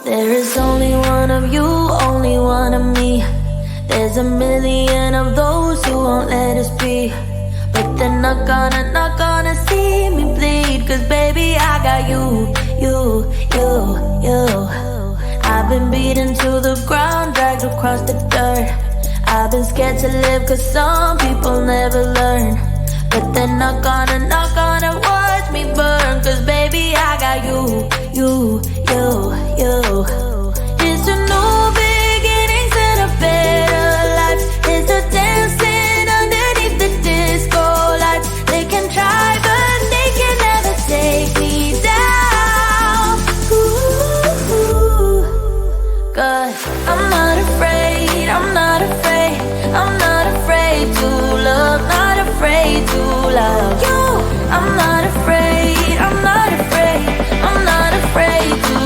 There is only one of you, only one of me. There's a million of those who won't let us be. But they're not gonna see me bleed. Cause baby, I got you. I've been beaten to the ground, dragged across the dirt. I've been scared to live cause some people never learn. But they're not gonna watch me burn. Cause baby, I got you. It's a new beginnings and a better life. It's a dancing underneath the disco lights. They can try but they can never take me down. Ooh, God, I'm not afraid, I'm not afraid. I'm not afraid to love, not afraid to love you. I'm not afraid, I'm not afraid. I'm not afraid to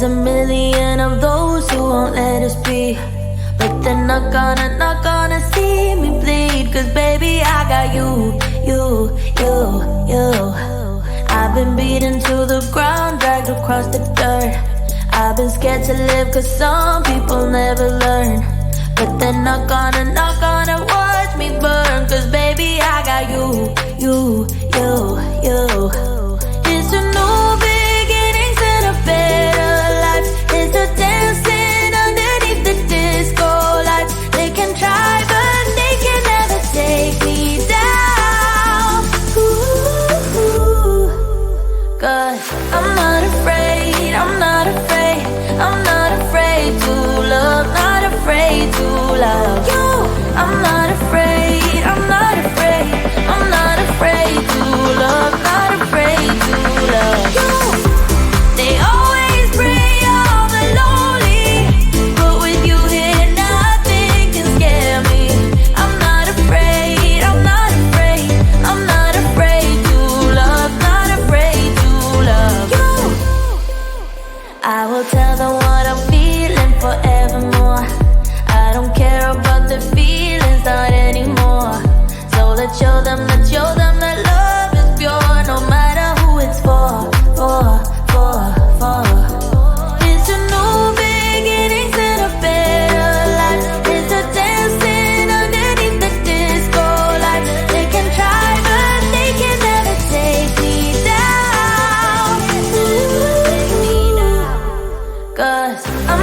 There's a million of those who won't let us be, but they're not gonna see me bleed. Cause baby, I got you. I've been beaten to the ground, dragged across the dirt. I've been scared to live cause some people never learn. But they're not gonna watch me burn. Cause baby, I got you. It's a new beginnings and a better life. It's a dancing underneath the disco lights. They can try but they can never take me down. Ooh, cause I'm not afraid, I'm not afraid, I'm not afraid to love, not afraid to love you. I'm not afraid, I'm not afraid, I'm not afraid to love, not afraid to love you. They always bring all the lonely, but with you here nothing can scare me. I'm not afraid, I'm not afraid, I'm not afraid to love, not afraid to love you. I will tell them what I'm feeling forevermore. I don't care about the feelings, not anymore. So let's show them that love is pure, no matter who it's for. It's a new beginnings and a better life. It's a dancing underneath the disco lights. They can try but they can never take me down. Cause I'm